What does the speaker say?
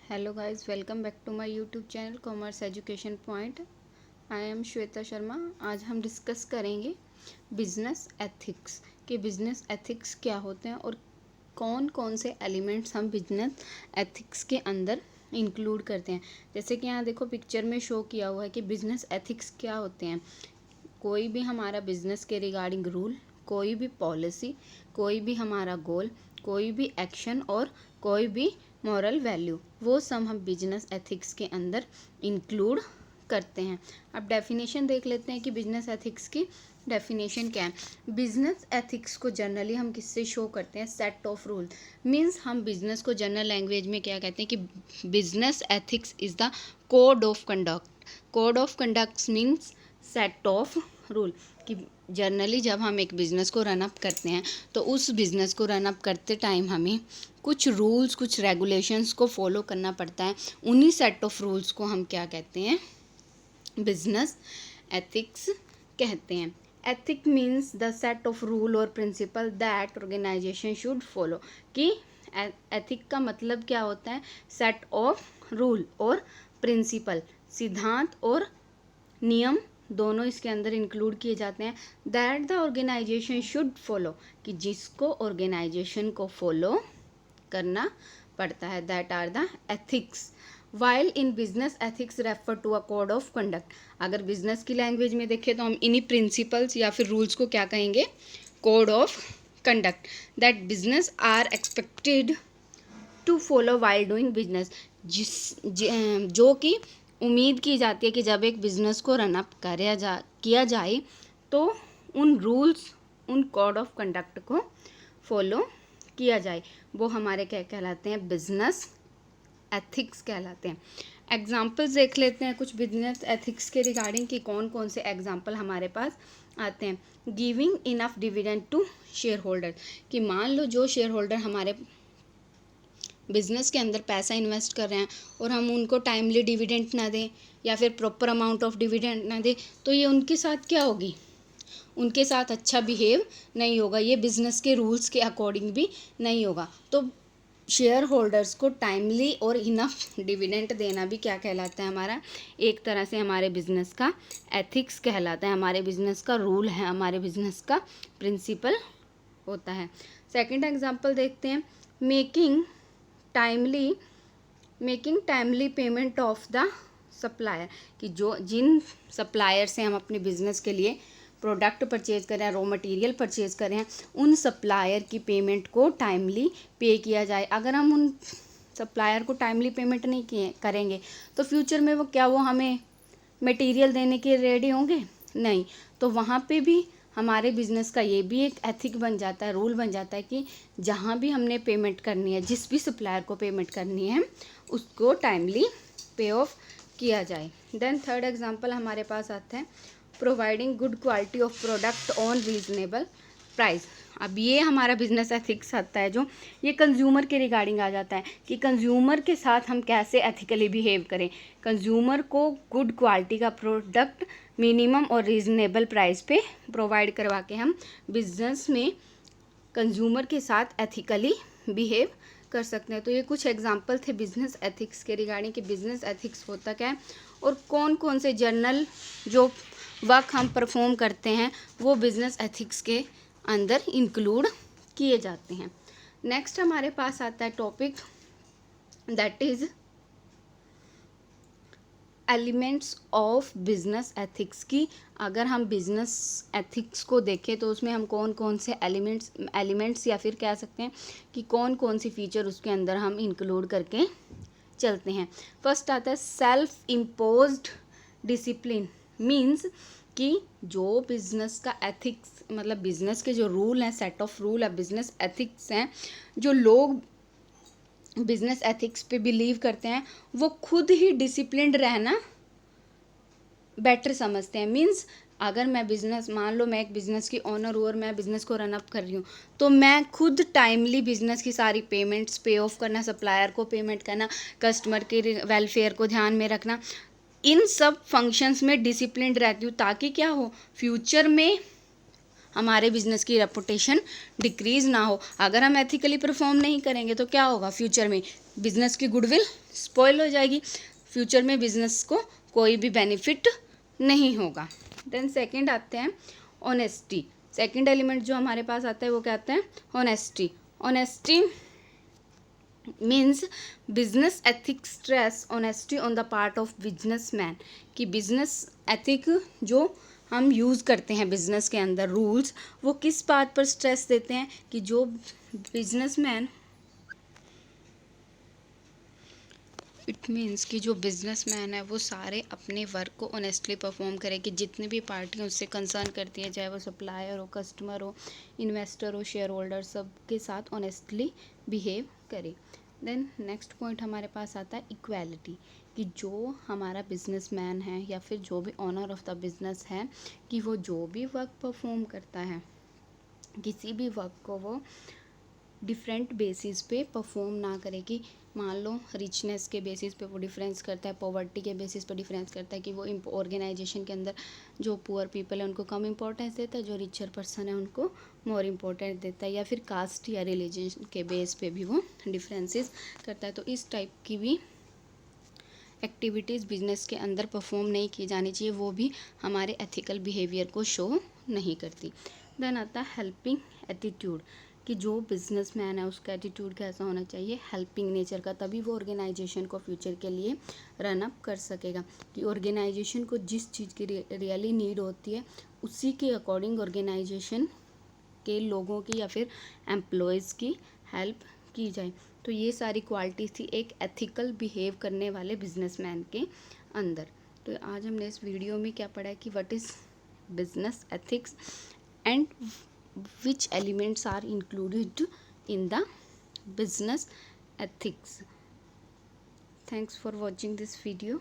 Hello guys, welcome back to my YouTube channel commerce education point. I am Shweta Sharma. आज हम discuss करेंगे business ethics कि business ethics क्या होते हैं और कौन कौन से एलिमेंट्स हम बिजनेस एथिक्स के अंदर इंक्लूड करते हैं। जैसे कि यहाँ देखो पिक्चर में शो किया हुआ है कि बिजनेस एथिक्स क्या होते हैं। कोई भी हमारा बिजनेस के रिगार्डिंग रूल, कोई भी पॉलिसी, कोई भी हमारा गोल, कोई भी एक्शन और कोई भी मॉरल वैल्यू, वो सब हम बिजनेस एथिक्स के अंदर इंक्लूड करते हैं। अब डेफिनेशन देख लेते हैं कि बिजनेस एथिक्स की डेफिनेशन क्या है। बिजनेस एथिक्स को जनरली हम किससे शो करते हैं? Set of rule. मीन्स हम बिजनेस को जनरल लैंग्वेज में क्या कहते हैं कि business ethics is the code of conduct. Code of conduct means set of rule कि जनरली जब हम एक बिज़नेस को रन अप करते हैं तो उस बिज़नेस को रन अप करते टाइम हमें कुछ रूल्स, कुछ रेगुलेशंस को फॉलो करना पड़ता है। उन्हीं सेट ऑफ रूल्स को हम क्या कहते हैं? बिजनेस एथिक्स कहते हैं। Ethic means the set of rule और principle that organisation should follow. कि एथिक का मतलब क्या होता है? सेट ऑफ रूल और प्रिंसिपल, सिद्धांत और नियम दोनों इसके अंदर इंक्लूड किए जाते हैं। That the organisation should follow, कि जिसको ऑर्गेनाइजेशन को फॉलो करना पड़ता है। That are the ethics. While in business ethics refer to a code of conduct. अगर बिजनेस की लैंग्वेज में देखें तो हम इन्हीं प्रिंसिपल्स या फिर रूल्स को क्या कहेंगे? Code of conduct. That business are expected to follow while doing business. जो कि उम्मीद की जाती है कि जब एक बिज़नेस को रन अप किया जाए तो उन रूल्स, उन कोड ऑफ कंडक्ट को फॉलो किया जाए। वो हमारे क्या कहलाते हैं? बिजनेस एथिक्स कहलाते हैं। एग्जाम्पल्स देख लेते हैं कुछ बिजनेस एथिक्स के रिगार्डिंग कि कौन कौन से एग्जाम्पल हमारे पास आते हैं। Giving enough dividend to shareholder, कि मान लो जो शेयर होल्डर हमारे बिजनेस के अंदर पैसा इन्वेस्ट कर रहे हैं और हम उनको टाइमली डिविडेंड ना दें या फिर प्रॉपर अमाउंट ऑफ डिविडेंड ना दें तो ये उनके साथ क्या होगी? उनके साथ अच्छा बिहेव नहीं होगा। ये बिजनेस के रूल्स के अकॉर्डिंग भी नहीं होगा। तो शेयर होल्डर्स को टाइमली और इनफ डिविडेंड देना भी क्या कहलाता है? हमारा एक तरह से हमारे बिजनेस का एथिक्स कहलाता है, हमारे बिजनेस का रूल है, हमारे बिजनेस का प्रिंसिपल होता है। सेकंड एग्जांपल देखते हैं। Making timely payment of the supplier, कि जो जिन सप्लायर से हम अपने बिजनेस के लिए प्रोडक्ट परचेज कर रहे हैं, रॉ मटेरियल परचेज कर रहे हैं, उन सप्लायर की पेमेंट को टाइमली पे किया जाए। अगर हम उन सप्लायर को टाइमली पेमेंट नहीं करेंगे तो फ्यूचर में वो हमें मटेरियल देने के रेडी होंगे? नहीं। तो वहाँ पे भी हमारे बिजनेस का ये भी एक एथिक बन जाता है, रूल बन जाता है कि जहाँ भी हमने पेमेंट करनी है, जिस भी सप्लायर को पेमेंट करनी है, उसको टाइमली पे ऑफ किया जाए। देन थर्ड एग्जांपल हमारे पास आता है providing good quality of product on reasonable price. अब ये हमारा बिजनेस एथिक्स आता है, जो ये कंज्यूमर के रिगार्डिंग आ जाता है कि कंज्यूमर के साथ हम कैसे एथिकली बिहेव करें। कंज्यूमर को गुड क्वालिटी का प्रोडक्ट मिनिमम और रीजनेबल प्राइस पे प्रोवाइड करवा के हम बिजनेस में कंज्यूमर के साथ एथिकली बिहेव कर सकते हैं। तो ये कुछ एग्जांपल थे बिजनेस एथिक्स के रिगार्डिंग कि बिजनेस एथिक्स होता क्या है और कौन कौन से जर्नल जो वर्क हम परफॉर्म करते हैं वो बिजनेस एथिक्स के अंदर इंक्लूड किए जाते हैं। नेक्स्ट हमारे पास आता है topic that is elements of business ethics की। अगर हम बिजनेस एथिक्स को देखें तो उसमें हम कौन कौन से एलिमेंट्स या फिर कह सकते हैं कि कौन कौन सी फीचर उसके अंदर हम इंक्लूड करके चलते हैं। फर्स्ट आता है सेल्फ इम्पोज्ड डिसिप्लिन। मीन्स कि जो बिजनेस का एथिक्स, मतलब बिजनेस के जो रूल हैं, सेट ऑफ रूल है, बिजनेस एथिक्स हैं, जो लोग बिजनेस एथिक्स पे बिलीव करते हैं वो खुद ही डिसिप्लिन्ड रहना बेटर समझते हैं। मीन्स अगर मैं बिजनेस, मान लो मैं एक बिजनेस की ओनर हूँ और मैं बिजनेस को रन अप कर रही हूँ, तो मैं खुद टाइमली बिजनेस की सारी पेमेंट्स पे ऑफ करना, सप्लायर को पेमेंट करना, कस्टमर के वेलफेयर को ध्यान में रखना, इन सब फंक्शंस में डिसिप्लिन्ड रहती हूँ ताकि क्या हो, फ्यूचर में हमारे बिजनेस की रेपुटेशन डिक्रीज़ ना हो। अगर हम एथिकली परफॉर्म नहीं करेंगे तो क्या होगा, फ्यूचर में बिजनेस की गुडविल स्पॉइल हो जाएगी, फ्यूचर में बिजनेस को कोई भी बेनिफिट नहीं होगा। देन सेकंड आते हैं ऑनेस्टी। सेकंड एलिमेंट जो हमारे पास आता है वो क्या आता है, honesty. Honesty means business ethics stress honesty on the part of businessman, कि बिजनेस एथिक जो हम यूज़ करते हैं बिजनेस के अंदर रूल्स, वो किस बात पर स्ट्रेस देते हैं कि जो बिजनेसमैन, इट मीन्स कि जो बिजनेसमैन है वो सारे अपने वर्क को ऑनेस्टली परफॉर्म करे, कि जितनी भी पार्टी उससे कंसर्न करती है, चाहे वो सप्लायर हो, कस्टमर हो, इन्वेस्टर हो, शेयर होल्डर, सबके साथ ऑनेस्टली बिहेव करे। देन नेक्स्ट पॉइंट हमारे पास आता है इक्वालिटी, कि जो हमारा बिजनेसमैन है या फिर जो भी ऑनर ऑफ द बिजनेस है, कि वो जो भी वर्क परफॉर्म करता है, किसी भी वर्क को वो डिफरेंट बेसिस पे परफॉर्म ना करे, कि मान लो रिचनेस के बेसिस पे वो डिफरेंस करता है, पॉवर्टी के बेसिस पे डिफरेंस करता है, कि वो ऑर्गेनाइजेशन के अंदर जो पुअर पीपल है उनको कम इंपॉर्टेंस देता है, जो रिचर पर्सन है उनको मोर इम्पोर्टेंस देता है, या फिर कास्ट या रिलीजन के बेस पे भी वो डिफरेंसेस करता है। तो इस टाइप की भी एक्टिविटीज़ बिजनेस के अंदर परफॉर्म नहीं की जानी चाहिए, वो भी हमारे एथिकल बिहेवियर को शो नहीं करती। देन आता है हेल्पिंग एटीट्यूड, कि जो बिजनेसमैन है उसका एटीट्यूड कैसा होना चाहिए, हेल्पिंग नेचर का, तभी वो ऑर्गेनाइजेशन को फ्यूचर के लिए रन अप कर सकेगा, कि ऑर्गेनाइजेशन को जिस चीज़ की रियली नीड होती है उसी के अकॉर्डिंग ऑर्गेनाइजेशन के लोगों की या फिर एम्प्लॉयज़ की हेल्प की जाए। तो ये सारी क्वालिटीज़ थी एक एथिकल बिहेव करने वाले बिजनेसमैन के अंदर। तो आज हमने इस वीडियो में क्या पढ़ा है कि what is business ethics and which elements are included in the business ethics. Thanks for watching this video.